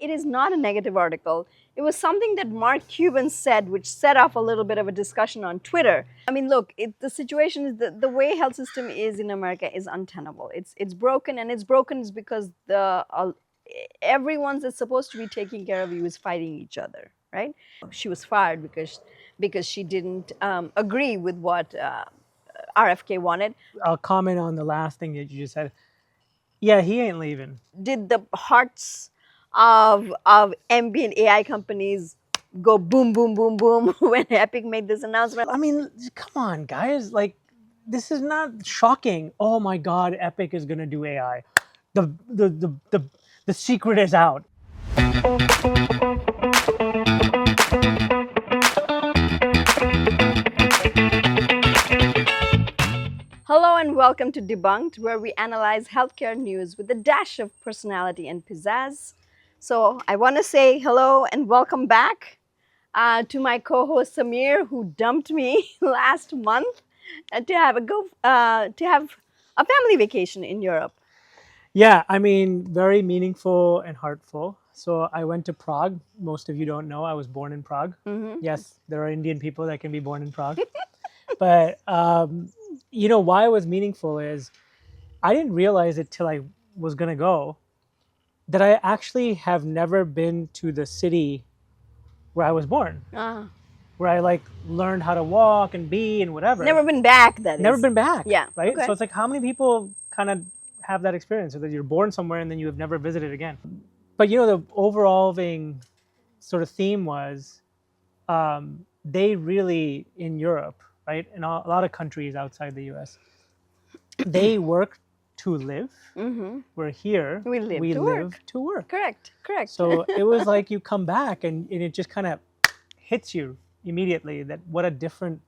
it is not a negative article. It was something that Mark Cuban said, which set off a little bit of a discussion on Twitter. I mean, look, the situation is the way health system is in America is untenable. It's broken, and it's broken is because everyone that's supposed to be taking care of you is fighting each other, right? She was fired because she didn't agree with what RFK wanted. I'll comment on the last thing that you just said. Yeah, he ain't leaving. Did the hearts of MB and AI companies go boom, boom, boom, boom when Epic made this announcement? I mean, come on, guys. Like, this is not shocking. Oh my God, Epic is gonna do AI. The secret is out. Hello and welcome to Debunked, where we analyze healthcare news with a dash of personality and pizzazz. So I want to say hello and welcome back to my co-host Samir, who dumped me last month to have a family vacation in Europe. Yeah, I mean, very meaningful and heartful. So I went to Prague. Most of you don't know, I was born in Prague. Mm-hmm. Yes, there are Indian people that can be born in Prague. But you know why it was meaningful is I didn't realize it till I was gonna go that I actually have never been to the city where I was born, where I like learned how to walk and be and whatever. Never been back, that Never is. been back. Yeah. Right. Okay. So it's like, how many people kind of have that experience, so that you're born somewhere and then you have never visited again? But you know, the overall sort of theme was they really, in Europe, right, in a lot of countries outside the US, they work to live. Mm-hmm. We're here. We live to work. Correct. So it was like you come back and it just kind of hits you immediately that what a different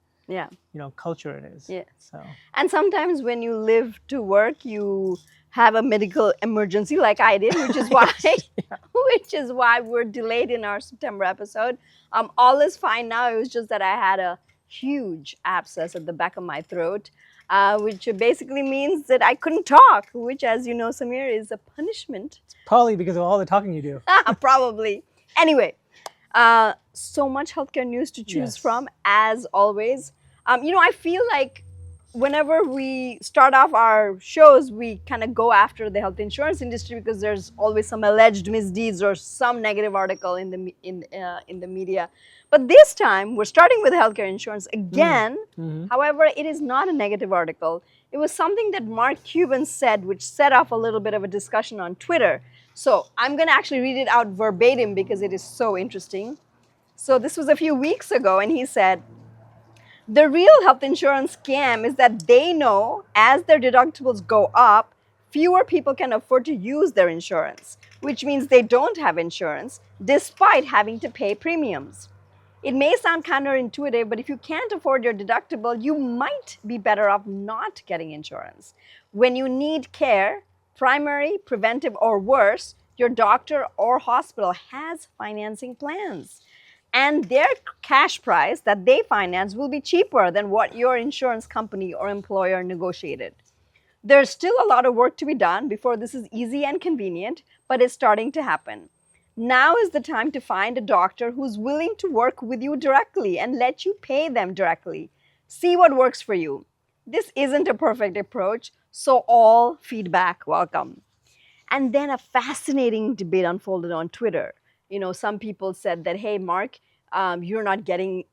culture it is. Yeah. So. And sometimes when you live to work, you have a medical emergency like I did, which is why which is why we're delayed in our September episode. All is fine now. It was just that I had a huge abscess at the back of my throat, which basically means that I couldn't talk, which, as you know, Samir, is a punishment. It's probably because of all the talking you do. Probably. Anyway, so much healthcare news to choose from, as always. I feel like whenever we start off our shows, we kind of go after the health insurance industry because there's always some alleged misdeeds or some negative article in the media. But this time, we're starting with healthcare insurance again. Mm-hmm. However, it is not a negative article. It was something that Mark Cuban said, which set off a little bit of a discussion on Twitter. So I'm going to actually read it out verbatim because it is so interesting. So this was a few weeks ago, and he said, "The real health insurance scam is that they know as their deductibles go up, fewer people can afford to use their insurance, which means they don't have insurance despite having to pay premiums. It may sound counterintuitive, but if you can't afford your deductible, you might be better off not getting insurance. When you need care, primary, preventive, or worse, your doctor or hospital has financing plans. And their cash price that they finance will be cheaper than what your insurance company or employer negotiated. There's still a lot of work to be done before this is easy and convenient, but it's starting to happen. Now is the time to find a doctor who's willing to work with you directly and let you pay them directly. See what works for you. This isn't a perfect approach, so all feedback welcome." And then a fascinating debate unfolded on Twitter. Some people said that, hey, Mark, you're not getting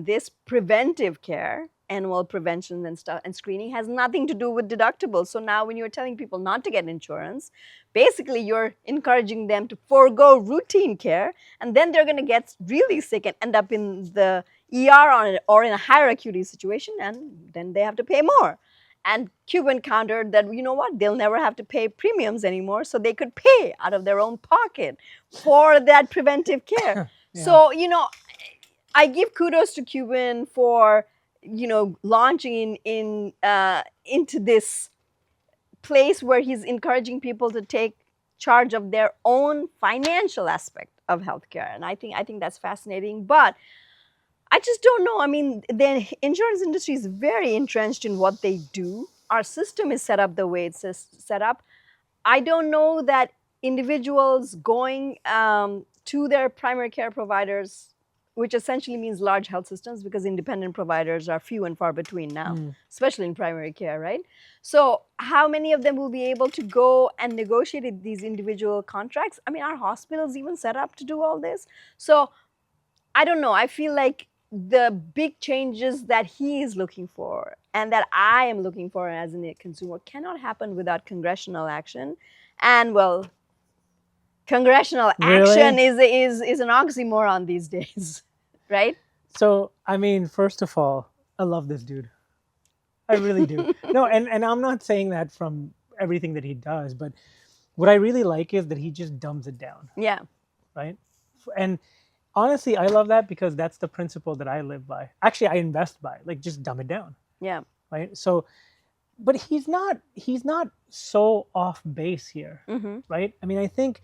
this preventive care, annual prevention and stuff, and screening has nothing to do with deductibles. So now when you're telling people not to get insurance, basically you're encouraging them to forego routine care, and then they're going to get really sick and end up in the ER or in a higher acuity situation, and then they have to pay more. And Cuban countered that, you know what, they'll never have to pay premiums anymore, so they could pay out of their own pocket for that preventive care. Yeah. So, I give kudos to Cuban for, launching into this place where he's encouraging people to take charge of their own financial aspect of healthcare. And I think that's fascinating. But I just don't know. I mean, the insurance industry is very entrenched in what they do. Our system is set up the way it's set up. I don't know that individuals going to their primary care providers, which essentially means large health systems because independent providers are few and far between now, especially in primary care, right? So how many of them will be able to go and negotiate these individual contracts? I mean, are hospitals even set up to do all this? So I don't know. I feel like the big changes that he is looking for and that I am looking for as a consumer cannot happen without congressional action. And well, congressional action Really? is an oxymoron these days, right? So, I mean, first of all, I love this dude. I really do. No, and I'm not saying that from everything that he does, but what I really like is that he just dumbs it down, Yeah. right? And honestly, I love that because that's the principle that I live by. Actually, I invest by, like just dumb it down, Yeah. right? So, but he's not so off base here, right? I mean, I think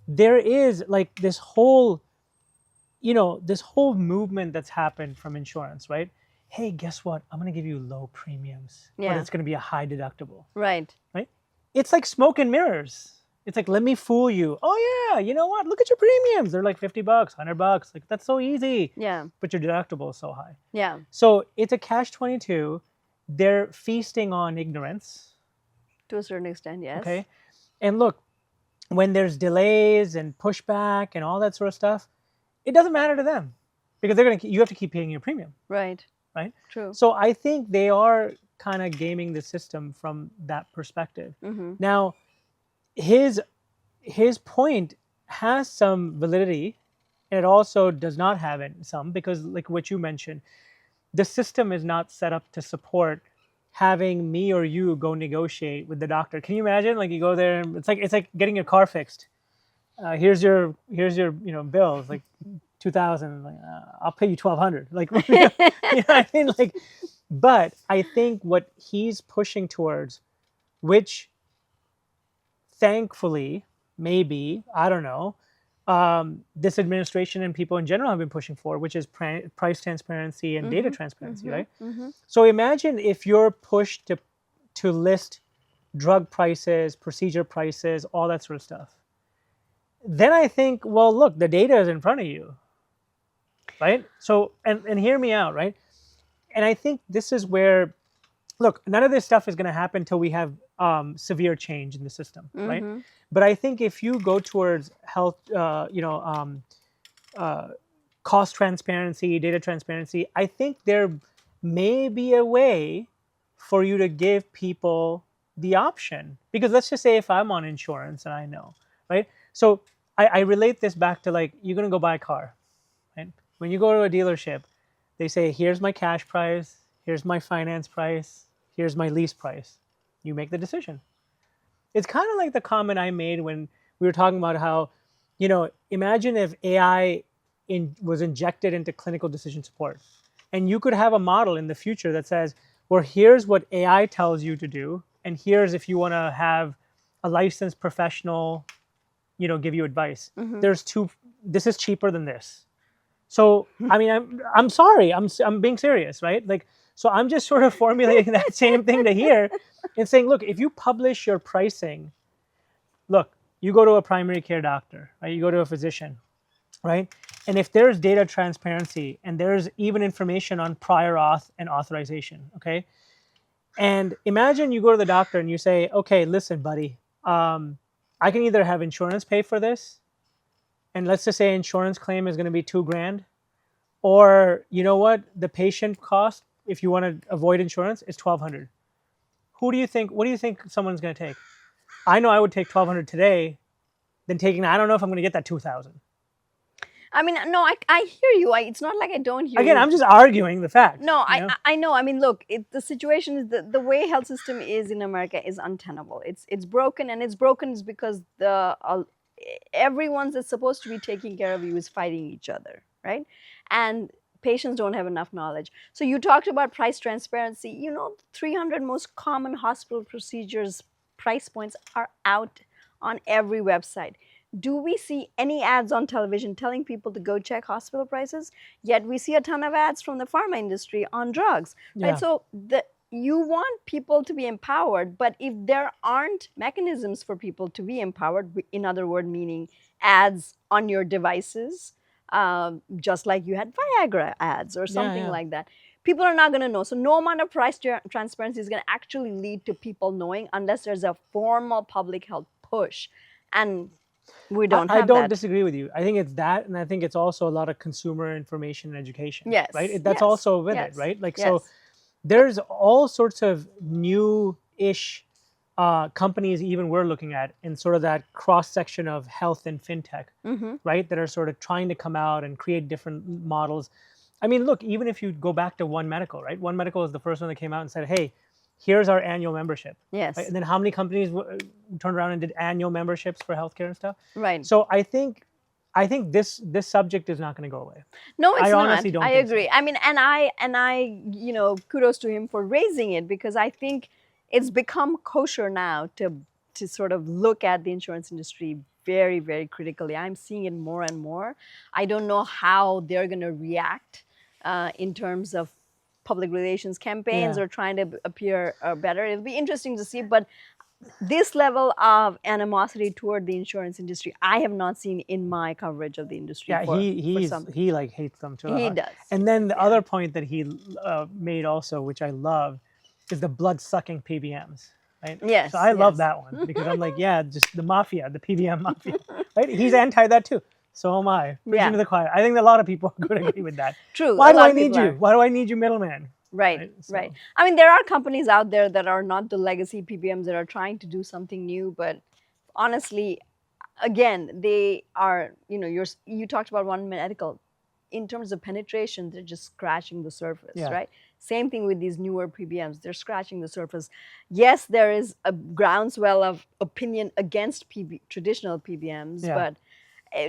there is like this whole this whole movement that's happened from insurance, right? Hey, guess what? I'm going to give you low premiums, but Yeah. it's going to be a high deductible, Right. right? It's like smoke and mirrors. It's like, let me fool you. Oh yeah, you know what? Look at your premiums. They're like $50, $100. Like that's so easy. Yeah. But your deductible is so high. Yeah. So it's a catch-22. They're feasting on ignorance. To a certain extent, yes. Okay. And look, when there's delays and pushback and all that sort of stuff, it doesn't matter to them because you have to keep paying your premium. Right. Right. True. So I think they are kind of gaming the system from that perspective. Now, his point has some validity, and it also does not have some because, like what you mentioned, the system is not set up to support having me or you go negotiate with the doctor. Can you imagine? Like you go there and it's like getting your car fixed. Here's your bills like 2,000. Like, I'll pay you 1,200. Like you know what I mean? Like, but I think what he's pushing towards, which thankfully maybe I don't know, this administration and people in general have been pushing for, which is price transparency and data transparency, right? So imagine if you're pushed to list drug prices, procedure prices, all that sort of stuff. Then I think, well, look, the data is in front of you, right? So, and hear me out, right? And I think this is where, look, none of this stuff is going to happen until we have severe change in the system, right? But I think if you go towards health, cost transparency, data transparency, I think there may be a way for you to give people the option. Because let's just say if I'm on insurance and I know, right? So I relate this back to like, you're going to go buy a car, right? When you go to a dealership, they say, here's my cash price, here's my finance price, here's my lease price. You make the decision. It's kind of like the comment I made when we were talking about how, imagine if AI was injected into clinical decision support. And you could have a model in the future that says, well, here's what AI tells you to do. And here's if you want to have a licensed professional, give you advice. This is cheaper than this. So, I mean, I'm sorry, I'm being serious, right? Like, so I'm just sort of formulating that same thing to here and saying, look, if you publish your pricing, look, you go to a primary care doctor, right? You go to a physician, right? And if there's data transparency and there's even information on prior auth and authorization, okay? And imagine you go to the doctor and you say, okay, listen, buddy, I can either have insurance pay for this, and let's just say insurance claim is going to be $2,000, or you know what, the patient cost, if you want to avoid insurance, is $1,200. What do you think someone's going to take? I know I would take $1,200 today than taking, I don't know if I'm going to get that $2,000. I mean, no, I hear you. It's not like I don't hear you. Again, I'm just arguing the fact. No, I know. I mean, look, the situation is the way health system is in America is untenable. It's broken, and it's broken is because everyone that's supposed to be taking care of you is fighting each other, right? And patients don't have enough knowledge. So you talked about price transparency. 300 most common hospital procedures price points are out on every website. Do we see any ads on television telling people to go check hospital prices? Yet we see a ton of ads from the pharma industry on drugs, right? Yeah. So you want people to be empowered, but if there aren't mechanisms for people to be empowered, in other words, meaning ads on your devices, just like you had Viagra ads or something like that, people are not going to know. So no amount of price transparency is going to actually lead to people knowing unless there's a formal public health push. And we don't have I don't that. disagree with you. I think it's that, and I think it's also a lot of consumer information and education. Yes. Right? That's yes, also with yes, it, right? Like, yes. so there's all sorts of new-ish companies even we're looking at in sort of that cross-section of health and fintech, right? That are sort of trying to come out and create different models. I mean, look, even if you go back to One Medical, right? One Medical is the first one that came out and said, hey, here's our annual membership. Yes. Right? And then how many companies turned around and did annual memberships for healthcare and stuff? Right. So I think this subject is not going to go away. No, it's I not. honestly don't I think agree. so. I mean, and I, you know, kudos to him for raising it, because I think it's become kosher now to sort of look at the insurance industry very, very critically. I'm seeing it more and more. I don't know how they're going to react in terms of public relations campaigns or trying to appear better. It'll be interesting to see, but this level of animosity toward the insurance industry, I have not seen in my coverage of the industry. Yeah, he like hates them too. He does. And then the other point that he made also, which I love, is the blood-sucking PBMs. Right? Yes. So I love that one because I'm like, yeah, just the mafia, the PBM mafia. Right? He's anti that too. So am I. Preaching to the choir. I think a lot of people could agree with that. True. Why do I need you? Why do I need you, middleman? Right. Right. I mean, there are companies out there that are not the legacy PBMs that are trying to do something new, but honestly, again, they are, you know, you talked about One Medical. In terms of penetration, they're just scratching the surface, right? Same thing with these newer PBMs. They're scratching the surface. Yes, there is a groundswell of opinion against traditional PBMs, but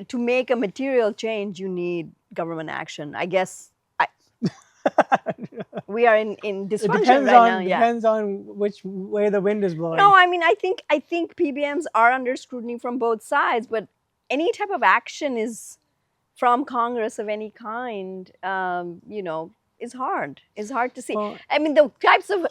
to make a material change, you need government action. I guess we are in dysfunction right now. Depends on which way the wind is blowing. No, I mean, I think PBMs are under scrutiny from both sides, but any type of action is from Congress of any kind, you know, is hard. It's hard to see. Well, I mean, the types of,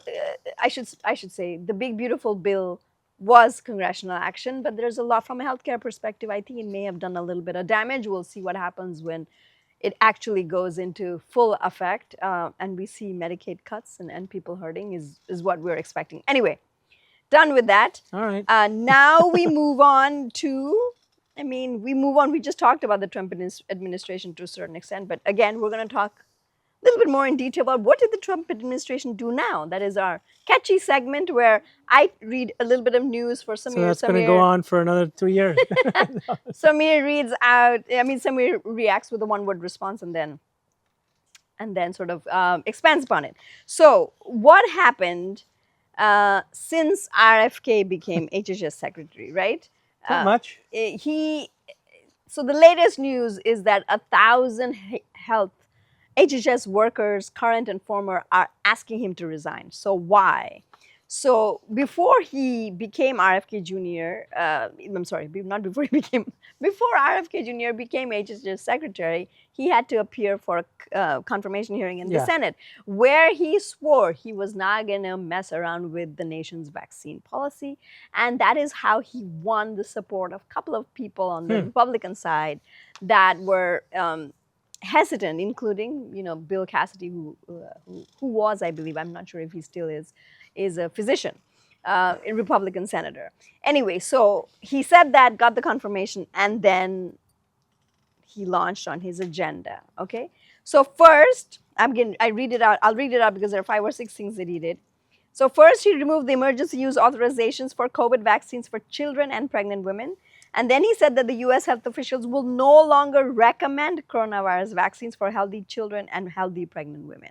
I should say, the big beautiful bill was congressional action, but there's a lot from a healthcare perspective. I think it may have done a little bit of damage. We'll see what happens when it actually goes into full effect, and we see Medicaid cuts and people hurting is what we're expecting. Anyway, done with that. All right. Now we move on to. I mean, we just talked about the Trump administration to a certain extent, but again, we're going to talk a little bit more in detail about what did the Trump administration do now? That is our catchy segment where I read a little bit of news for Samir. So that's going to go on for another 3 years. Samir reads out, I mean, Samir reacts with a one-word response and then sort of expands upon it. So what happened since RFK became HHS secretary, right? Not much. So the latest news is that 1,000 health HHS workers, current and former, are asking him to resign. So why? So before he became RFK Jr., I'm sorry, not before he became, before RFK Jr. became HHS secretary, he had to appear for a confirmation hearing in the Senate, where he swore he was not going to mess around with the nation's vaccine policy. And that is how he won the support of a couple of people on the Republican side that were hesitant, including, you know, Bill Cassidy, who was, I believe, I'm not sure if he still is a physician, a Republican senator. Anyway, so he said that, got the confirmation, and then he launched on his agenda, okay? So first, I read it out, I'll read it out because there are 5 or 6 things that he did. So first, he removed the emergency use authorizations for COVID vaccines for children and pregnant women. And then he said that the US health officials will no longer recommend coronavirus vaccines for healthy children and healthy pregnant women.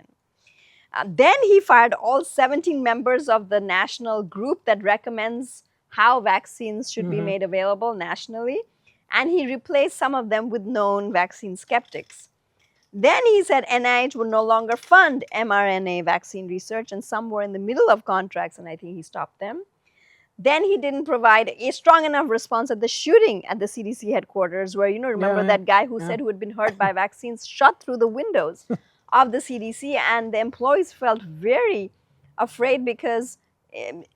Then he fired all 17 members of the national group that recommends how vaccines should be made available nationally. And he replaced some of them with known vaccine skeptics. Then he said NIH would no longer fund mRNA vaccine research, and some were in the middle of contracts, and I think he stopped them. Then he didn't provide a strong enough response at the shooting at the CDC headquarters where, you know, remember that guy who said who had been hurt by vaccines shot through the windows of the CDC, and the employees felt very afraid because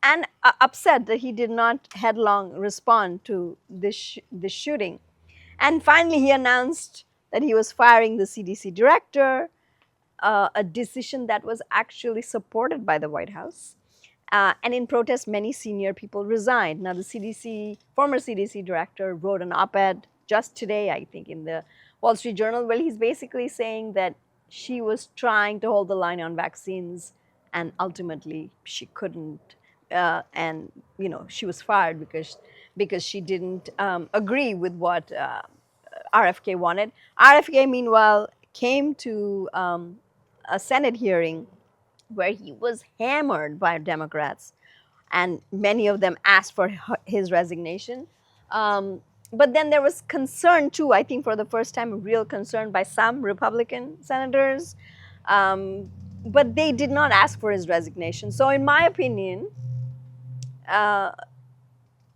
and upset that he did not headlong respond to this shooting. And finally, he announced that he was firing the CDC director, a decision that was actually supported by the White House. And in protest, many senior people resigned. Now, the former CDC director wrote an op-ed just today, I think, in the Wall Street Journal, where he's basically saying that she was trying to hold the line on vaccines, and ultimately she couldn't. And she was fired because she didn't agree with what RFK wanted. RFK, meanwhile, came to a Senate hearing where he was hammered by Democrats, and many of them asked for his resignation. But then there was concern too, I think for the first time, real concern by some Republican senators. But they did not ask for his resignation. So in my opinion,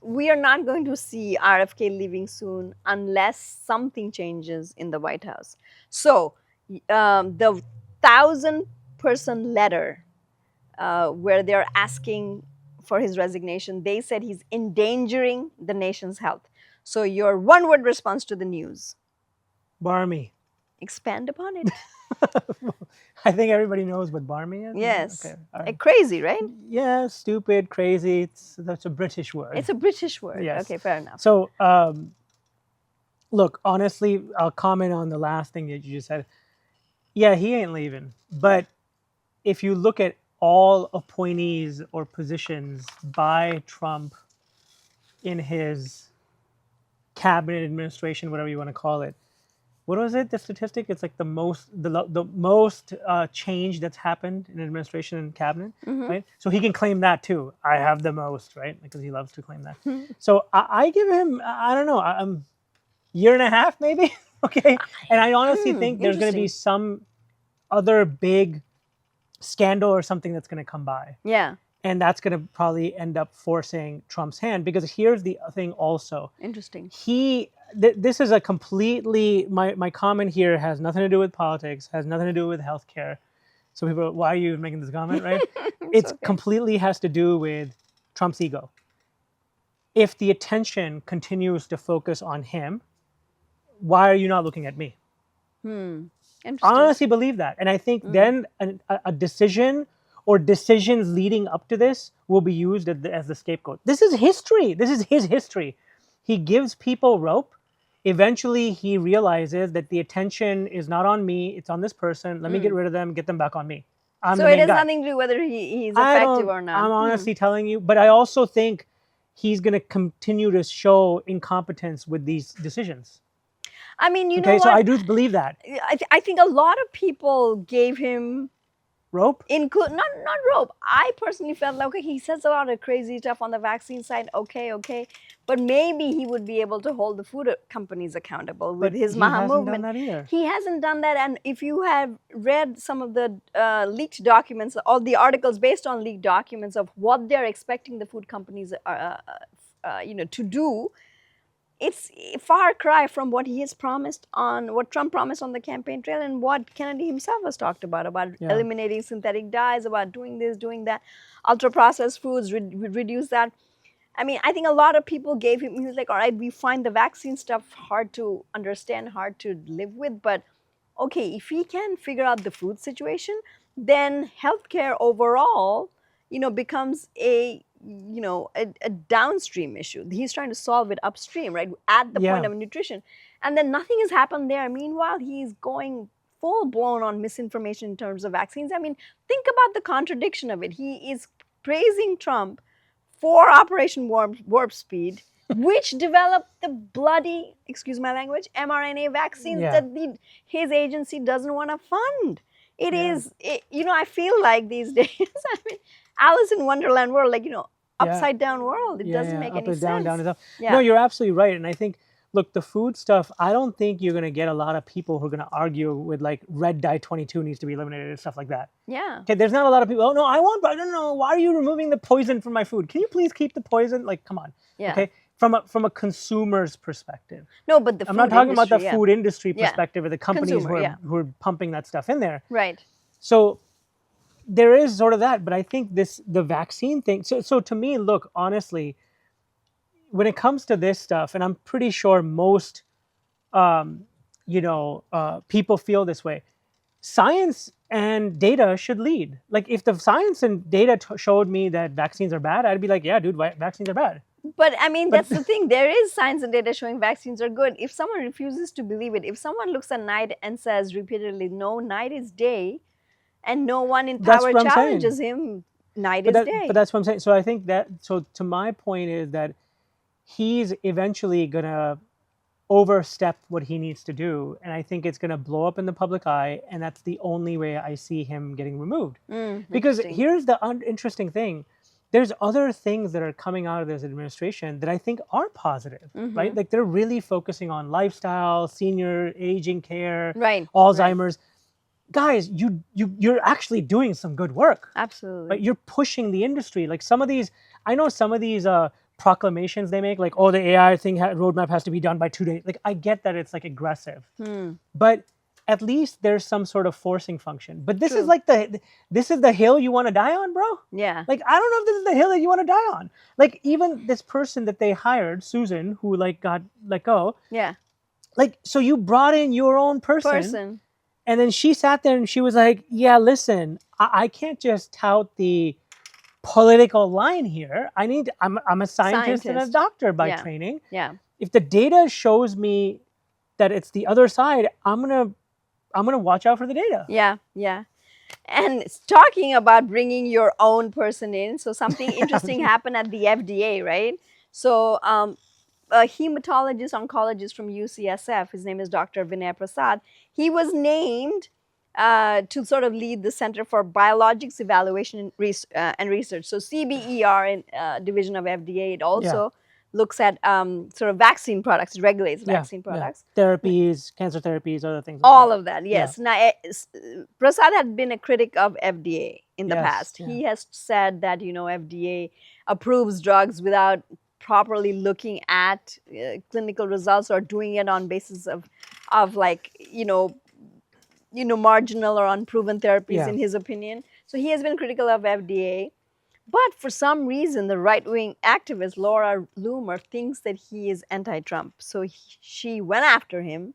we are not going to see RFK leaving soon unless something changes in the White House. So the 1,000-person letter where they're asking for his resignation, they said he's endangering the nation's health. So your one-word response to the news? Barmy. Expand upon it. I think everybody knows what barmy is. Yes. Okay. All right. Like crazy, right? Yeah, stupid, crazy. That's a British word. It's a British word. Yes. Okay, fair enough. So, look, honestly, I'll comment on the last thing that you just said. Yeah, he ain't leaving. But if you look at all appointees or positions by Trump in his cabinet administration, whatever you want to call it, what was it? The statistic? It's like the most change that's happened in administration and cabinet, right? So he can claim that too. I have the most, right? Because he loves to claim that. So I give him, I don't know, year and a half maybe. Okay, and I honestly think there's going to be some other big scandal or something that's going to come by. Yeah. And that's going to probably end up forcing Trump's hand, because here's the thing also. Interesting. This is a completely, my comment here has nothing to do with politics, has nothing to do with healthcare. So people are, why are you making this comment, right? It's okay. Completely has to do with Trump's ego. If the attention continues to focus on him, why are you not looking at me? I honestly believe that. And I think then a decision or decisions leading up to this will be used as the scapegoat. This is history. This is his history. He gives people rope. Eventually, he realizes that the attention is not on me, it's on this person. Let me get rid of them, get them back on me. So it has nothing to do whether he's effective or not. I'm honestly telling you. But I also think he's going to continue to show incompetence with these decisions. I mean, you know what? So I do believe that. I think a lot of people gave him rope. Not rope. I personally felt like, okay, he says a lot of crazy stuff on the vaccine side. Okay, but maybe he would be able to hold the food companies accountable with his Maha movement. He hasn't done that either. He hasn't done that. And if you have read some of the leaked documents, all the articles based on leaked documents of what they're expecting the food companies, to do. It's a far cry from what he has promised what Trump promised on the campaign trail, and what Kennedy himself has talked about eliminating synthetic dyes, about doing this, doing that, ultra-processed foods, reduce that. I mean, I think a lot of people gave him, he was like, all right, we find the vaccine stuff hard to understand, hard to live with, but okay, if he can figure out the food situation, then healthcare overall, becomes a downstream issue. He's trying to solve it upstream, right? At the point of nutrition. And then nothing has happened there. Meanwhile, he's going full blown on misinformation in terms of vaccines. I mean, think about the contradiction of it. He is praising Trump for Operation Warp Speed, which developed the bloody, excuse my language, mRNA vaccines that his agency doesn't want to fund. It is, I feel like these days, I mean, Alice in Wonderland world, upside down world. It doesn't make any sense. Down, down. No, you're absolutely right. And I think, look, the food stuff, I don't think you're going to get a lot of people who are going to argue with like red dye 22 needs to be eliminated and stuff like that. Yeah. Okay, there's not a lot of people, I don't know, why are you removing the poison from my food? Can you please keep the poison? Like, come on. Yeah. Okay. From a consumer's perspective. No, but I'm not talking about the food industry perspective or the companies who are pumping that stuff in there. Right. So there is sort of that, but I think the vaccine thing. So to me, look, honestly, when it comes to this stuff, and I'm pretty sure most, people feel this way. Science and data should lead. Like if the science and data showed me that vaccines are bad, I'd be like, yeah, dude, vaccines are bad. But I mean, that's the thing. There is science and data showing vaccines are good. If someone refuses to believe it, if someone looks at night and says repeatedly, no, night is day, and no one in That's power what I'm saying. challenges him, night But is day. but that's what I'm saying. So I think that, so to my point is that he's eventually gonna overstep what he needs to do, and I think it's gonna blow up in the public eye, and that's the only way I see him getting removed. Because Interesting. here's the interesting thing. There's other things that are coming out of this administration that I think are positive, right? Like they're really focusing on lifestyle, senior aging care, Right. Alzheimer's. Guys, you're actually doing some good work. Absolutely. Right? You're pushing the industry. Like some of these, I know some of these proclamations they make, like, oh, the AI thing roadmap has to be done by 2 days. Like I get that it's like aggressive, but at least there's some sort of forcing function. But this is like this is the hill you want to die on, bro? Yeah. Like I don't know if this is the hill that you want to die on. Like even this person that they hired, Susan, who like got let go. Yeah. Like, so you brought in your own person. And then she sat there and she was like, yeah, listen, I can't just tout the political line here. I'm a scientist and a doctor by training. Yeah. If the data shows me that it's the other side, I'm gonna watch out for the data. Yeah, yeah. And talking about bringing your own person in, so something interesting happened at the FDA, right? So a hematologist oncologist from UCSF, his name is Dr. Vinay Prasad, he was named to sort of lead the Center for Biologics Evaluation and Research. So CBER in division of FDA, it also looks at sort of vaccine products, it regulates vaccine products. Therapies, cancer therapies, other things. All of that, yes. Now, Prasad had been a critic of FDA in the past. He has said that, FDA approves drugs without properly looking at clinical results or doing it on basis of like, marginal or unproven therapies in his opinion. So he has been critical of FDA. But for some reason, the right-wing activist Laura Loomer thinks that he is anti-Trump. So she went after him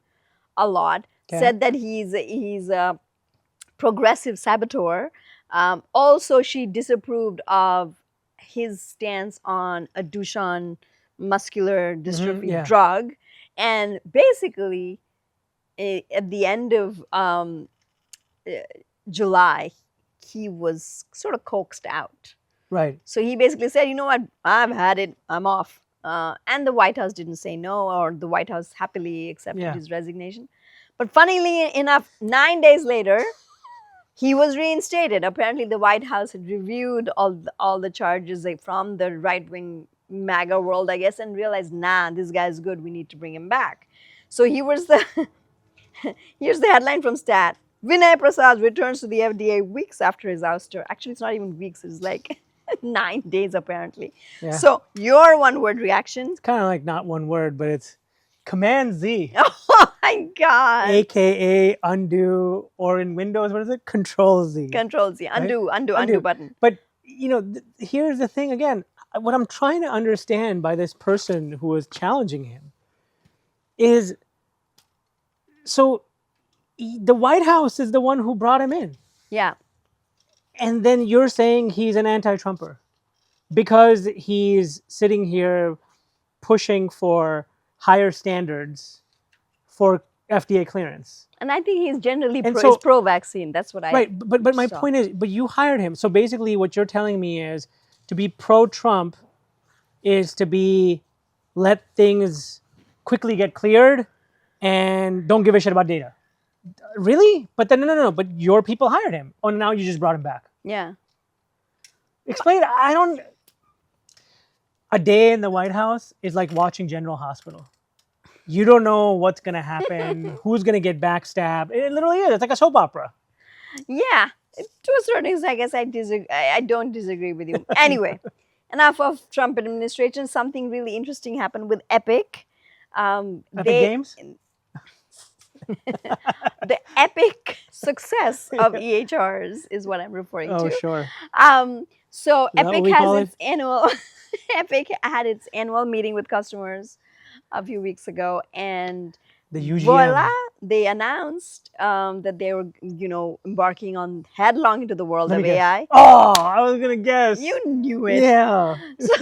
a lot, said that he's a progressive saboteur. Also, she disapproved of his stance on a Duchenne muscular dystrophy drug. And basically, at the end of July, he was sort of coaxed out. Right. So he basically said, you know what, I've had it, I'm off. And the White House didn't say no, or the White House happily accepted his resignation. But funnily enough, 9 days later, he was reinstated. Apparently, the White House had reviewed all the charges from the right-wing MAGA world, I guess, and realized, nah, this guy's good, we need to bring him back. So here's the headline from Stat. Vinay Prasad returns to the FDA weeks after his ouster. Actually, it's not even weeks, it's like 9 days apparently. Yeah. So your one-word reaction? It's kind of like not one word, but it's Command Z. Oh my God. AKA undo, or in Windows, what is it? Control Z. Control Z. Undo, right? undo button. But, here's the thing again. What I'm trying to understand by this person who was challenging him is, so the White House is the one who brought him in. Yeah. And then you're saying he's an anti-Trumper because he's sitting here pushing for higher standards for FDA clearance. And I think he's generally so, pro-vaccine. That's what I Right, but my point is, but you hired him. So basically what you're telling me is to be pro-Trump is to be let things quickly get cleared and don't give a shit about data. Really? But then no. But your people hired him. Oh, now you just brought him back. Yeah. Explain. A day in the White House is like watching General Hospital. You don't know what's gonna happen, who's gonna get backstabbed. It literally is. It's like a soap opera. Yeah. To a certain extent, I guess I don't disagree with you. Anyway, enough of Trump administration. Something really interesting happened with Epic. Epic Games? The Epic success of EHRs is what I'm referring Oh, to. sure. So Is that what Epic we has call its annual Epic had its annual meeting with customers a few weeks ago, and The voila, UGM. they announced that they were, embarking on headlong into the world Let of me guess. AI. Oh, I was gonna guess. You knew it. Yeah. So,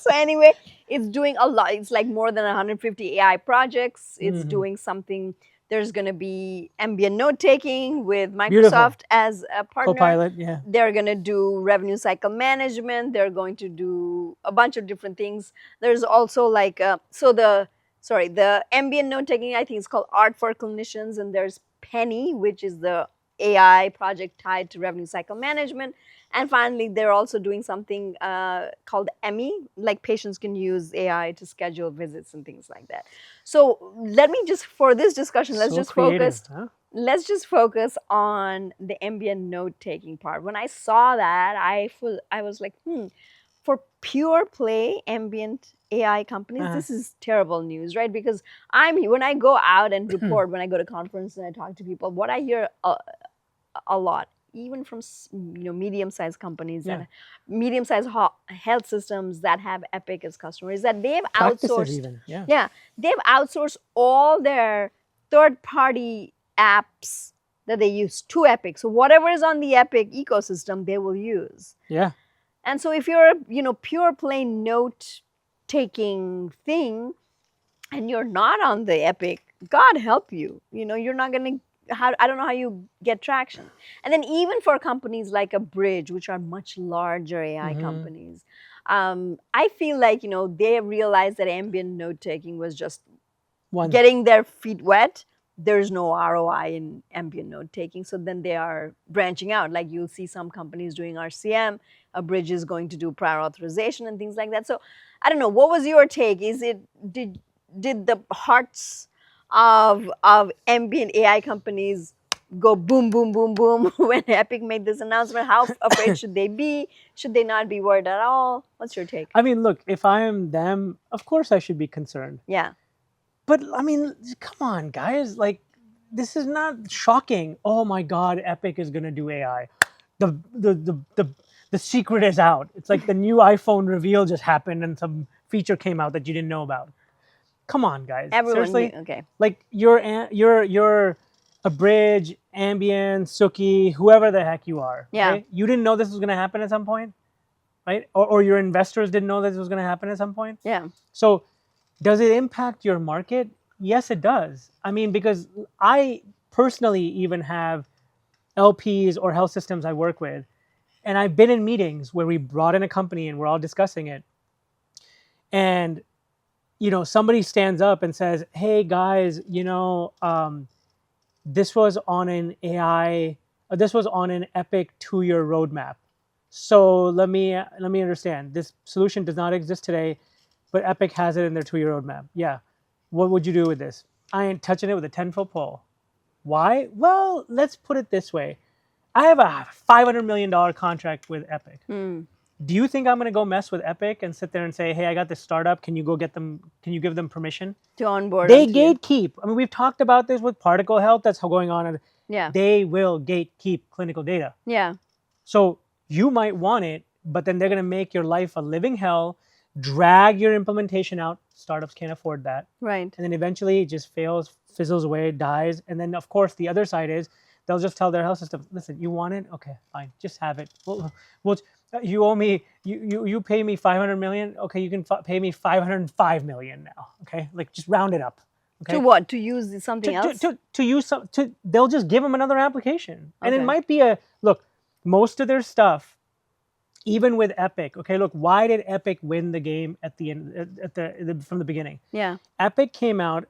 so anyway, it's doing a lot. It's like more than 150 AI projects. It's Mhm. doing something. There's going to be ambient note taking with Beautiful. Microsoft as a partner. Copilot. Yeah. They're going to do revenue cycle management. They're going to do a bunch of different things. There's also like the ambient note taking, I think it's called Art for Clinicians, and there's Penny, which is the AI project tied to revenue cycle management. And finally, they're also doing something called Emmy, like patients can use AI to schedule visits and things like that. So let me just, for this discussion, let's So just creative, focus. huh? Let's just focus on the ambient note taking part. When I saw that, I was like, for pure play ambient AI companies, this is terrible news, right? Because when I go out and report, when I go to conferences and I talk to people, what I hear a lot, even from medium-sized companies Yeah. and medium-sized health systems that have Epic as customers, is that they've Practices outsourced. even. Yeah. Yeah, they've outsourced all their third-party apps that they use to Epic. So whatever is on the Epic ecosystem, they will use. Yeah. And so if you're a pure play note taking thing and you're not on the Epic, God help you. You're not going to, I don't know how you get traction. And then even for companies like a Bridge, which are much larger AI companies, I feel like, they realized that ambient note taking was just getting their feet wet. There's no ROI in ambient note taking. So then they are branching out. Like you'll see some companies doing RCM, a Bridge is going to do prior authorization and things like that. So I don't know. What was your take? Did the hearts of ambient AI companies go boom, boom, boom, boom when Epic made this announcement? How afraid should they be? Should they not be worried at all? What's your take? I mean, look, if I am them, of course I should be concerned. Yeah. But I mean, come on, guys. Like, this is not shocking. Oh my God, Epic is gonna do AI. The secret is out. It's like the new iPhone reveal just happened and some feature came out that you didn't know about. Come on, guys. Everyone Seriously? knew. Okay. Like you're a Bridge, Ambient, Suki, whoever the heck you are. Yeah. Okay? You didn't know this was gonna happen at some point, right? Or your investors didn't know this was gonna happen at some point. Yeah. So does it impact your market? Yes, it does. I mean, because I personally even have LPs or health systems I work with, and I've been in meetings where we brought in a company and we're all discussing it. And, somebody stands up and says, hey guys, this was on an this was on an Epic 2-year roadmap. So let me understand. This solution does not exist today, but Epic has it in their 2-year roadmap. Yeah. What would you do with this? I ain't touching it with a 10-foot pole. Why? Well, let's put it this way. I have a $500 million contract with Epic. Do you think I'm going to go mess with Epic and sit there and say, hey, I got this startup. Can you go get them? Can you give them permission? To onboard. They gatekeep. I mean, we've talked about this with Particle Health. That's how going on. Yeah. They will gatekeep clinical data. Yeah. So you might want it, but then they're going to make your life a living hell, drag your implementation out. Startups can't afford that. Right. And then eventually it just fails, fizzles away, dies. And then, of course, the other side is they'll just tell their health system, listen, you want it? Okay, fine. Just have it. You owe me, you pay me 500 million. Okay, you can pay me 505 million now. Okay, like just round it up. Okay. To what? To use something else? To use some, they'll just give them another application. And it Okay. might be look, most of their stuff, even with Epic, okay, look, why did Epic win the game at the end, from the beginning? Yeah. Epic came out,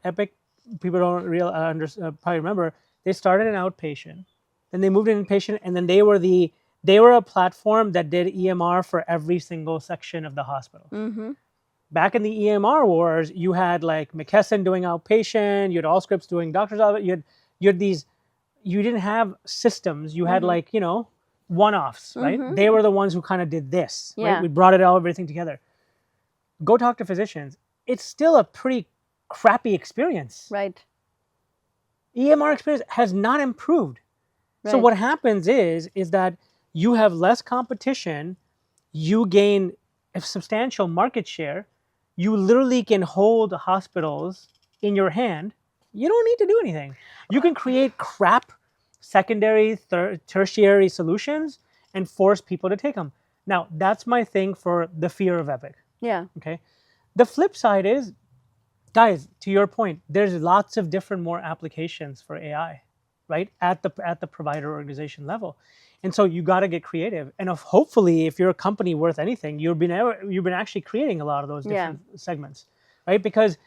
people don't probably remember, they started an outpatient, then they moved in inpatient, and then they were a platform that did EMR for every single section of the hospital. Mm-hmm. Back in the EMR wars, you had like McKesson doing outpatient, you had Allscripts doing doctor's office, you had these, you didn't have systems, you had like, one-offs, right? Mm-hmm. They were the ones who kind of did this, right? We brought everything together. Go talk to physicians. It's still a pretty crappy experience. Right. EMR experience has not improved. So Right. what happens is that you have less competition, you gain a substantial market share, you literally can hold hospitals in your hand. You don't need to do anything. You can create crap secondary, tertiary solutions and force people to take them. Now, that's my thing for the fear of Epic. Yeah. Okay. The flip side is, guys, to your point, there's lots of different more applications for AI, right? At the provider organization level. And so you got to get creative. And hopefully, if you're a company worth anything, you've been actually creating a lot of those Yeah. different segments, right? Because,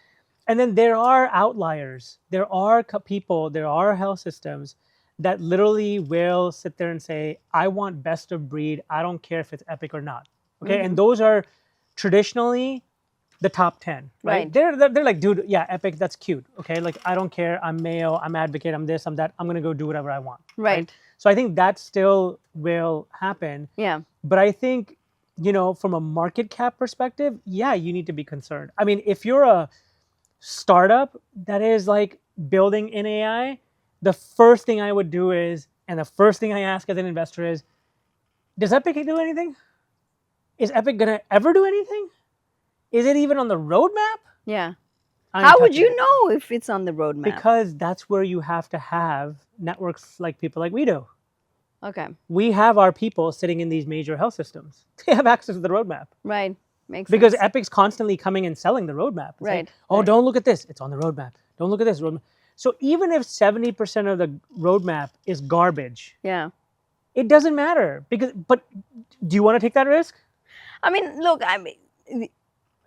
and then there are outliers. There are people. There are health systems that literally will sit there and say, "I want best of breed. I don't care if it's Epic or not." Okay, and those are traditionally the top 10, right? Right. They're like, dude, yeah, Epic, that's cute. Okay, like I don't care. I'm Mayo. I'm advocate. I'm this. I'm that. I'm gonna go do whatever I want. Right. So I think that still will happen. Yeah. But I think, from a market cap perspective, yeah, you need to be concerned. I mean, if you're a startup that is like building in AI, the first thing I would do is, and the first thing I ask as an investor is, does Epic do anything? Is Epic gonna ever do anything? Is it even on the roadmap? Yeah. I ain't How would touching you it. know if it's on the roadmap? Because that's where you have to have networks like people like we do. Okay. We have our people sitting in these major health systems. They have access to the roadmap. Right. Makes Because sense. Epic's constantly coming and selling the roadmap. It's like, Right. oh, Right. don't look at this. It's on the roadmap. Don't look at this roadmap. So even if 70% of the roadmap is garbage, Yeah. it doesn't matter. But do you want to take that risk? I mean, look, I mean,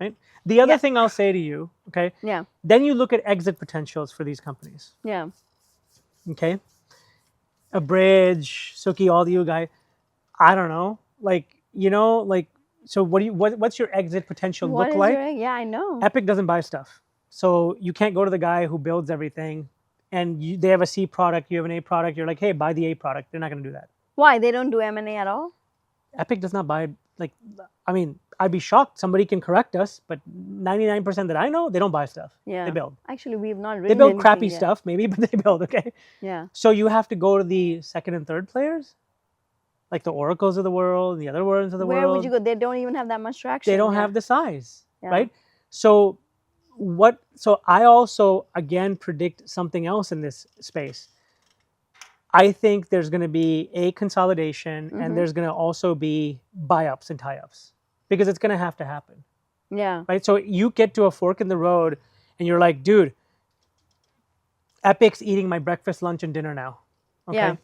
Right? The other Yeah. thing I'll say to you, okay, yeah. then you look at exit potentials for these companies. Yeah. Okay. A bridge, Suki, all you guys, I don't know. So what's your exit potential What look is like? your? Yeah, I know. Epic doesn't buy stuff. So you can't go to the guy who builds everything and they have a C product, you have an A product, you're like, hey, buy the A product. They're not going to do that. Why they don't do M&A at all? Epic does not buy, I mean, I'd be shocked. Somebody can correct us, but 99% that I know, they don't buy stuff. Yeah. They build. Actually, we've not written They build anything crappy yet. stuff, maybe, but they build, okay? Yeah. So you have to go to the second and third players, like the Oracles of the world, the other ones of the Where world. would you go? They don't even have that much traction. They don't yeah. have the size, Yeah. right? So I also again predict something else in this space. I think there's going to be a consolidation and there's going to also be buy-ups and tie-ups because it's going to have to happen, Yeah. right? So you get to a fork in the road and you're like, dude, Epic's eating my breakfast, lunch, and dinner now. Okay. Yeah.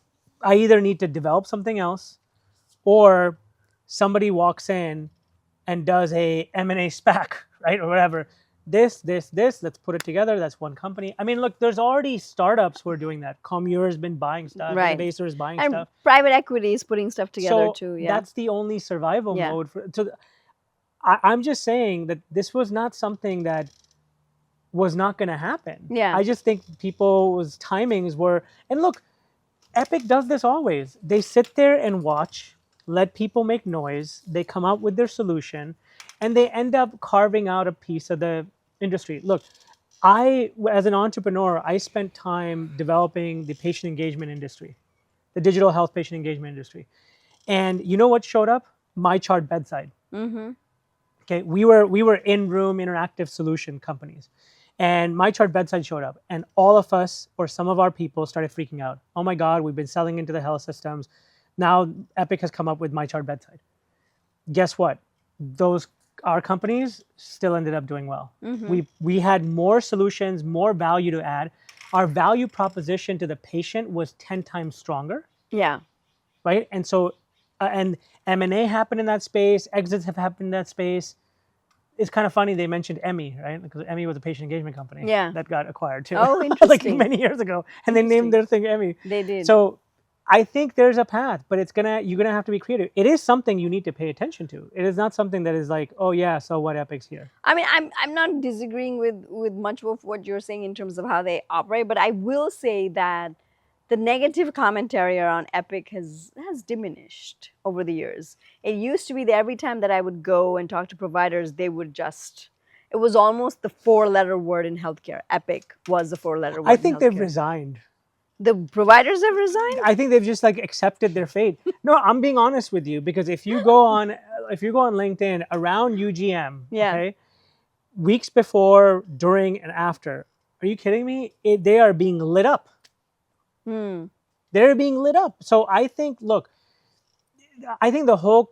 I either need to develop something else or somebody walks in and does a M&A SPAC, right? Or whatever. This, let's put it together. That's one company. I mean, look, there's already startups who are doing that. Commure has been buying stuff. Right. Innovator is buying And stuff. private equity is putting stuff together So too. Yeah. that's the only survival Yeah. mode. I'm just saying that this was not something that was not going to happen. Yeah. I just think people's timings were, and look, Epic does this always. They sit there and watch, let people make noise. They come up with their solution, and they end up carving out a piece of the industry. Look, as an entrepreneur, I spent time developing the patient engagement industry, the digital health patient engagement industry. And you know what showed up? MyChart Bedside. Mm-hmm. Okay, we were in-room interactive solution companies. And MyChart Bedside showed up, and all of us, or some of our people, started freaking out. Oh my God, we've been selling into the health systems. Now Epic has come up with MyChart Bedside. Guess what? Our companies still ended up doing well. We had more solutions, more value to add. Our value proposition to the patient was 10 times stronger, Yeah. right? And so, and M&A happened in that space. Exits have happened in that space. It's kind of funny they mentioned Emmy, right? Because Emmy was a patient engagement company Yeah. that got acquired too. Oh, like interesting. many years ago, and they named their thing Emmy. They did. So I think there's a path, but you're gonna have to be creative. It is something you need to pay attention to. It is not something that is like, oh yeah, so what, Epic's here. I mean, I'm not disagreeing with much of what you're saying in terms of how they operate, but I will say that the negative commentary around Epic has diminished over the years. It used to be that every time that I would go and talk to providers, they would just It was almost the 4-letter word in healthcare. Epic was the 4-letter word. I think in they've healthcare. resigned. The providers have resigned? I think they've just like accepted their fate. No, I'm being honest with you, because if you go on LinkedIn around UGM, Yeah. okay, weeks before, during, and after, are you kidding me? They are being lit up. They're being lit up. So I think, look, I think the whole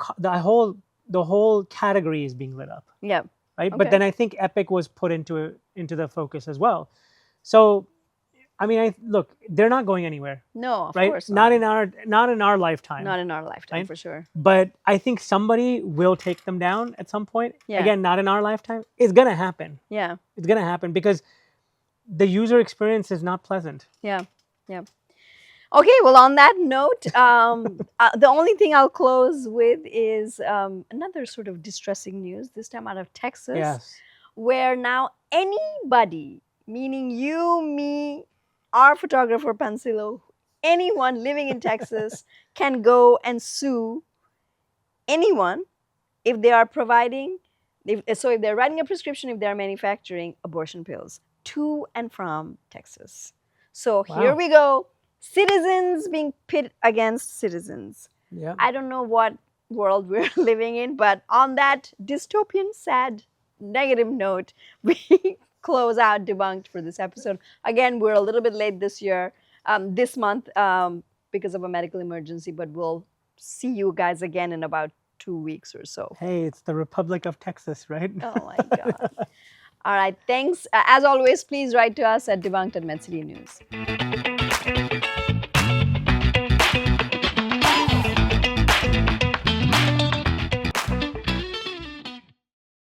category is being lit up. Yeah. Right. Okay. But then I think Epic was put into the focus as well. So, I mean, look, they're not going anywhere. No, of right? course Not in our lifetime. Not in our lifetime, right? for sure. But I think somebody will take them down at some point. Yeah. Again, not in our lifetime. It's gonna happen. Yeah. It's gonna happen because the user experience is not pleasant. Yeah. Yeah. Okay, well, on that note, the only thing I'll close with is another sort of distressing news, this time out of Texas, Yes. where now anybody, meaning you, me, our photographer, Pansilo, anyone living in Texas can go and sue anyone if they are providing, if they're writing a prescription, if they're manufacturing abortion pills to and from Texas. So here we go. Citizens being pit against citizens. Yeah. I don't know what world we're living in, but on that dystopian, sad, negative note, we close out Debunked for this episode. Again, we're a little bit late this month, because of a medical emergency, but we'll see you guys again in about 2 weeks or so. Hey, it's the Republic of Texas, right? Oh my God. All right, thanks. As always, please write to us at debunked@MedCity News.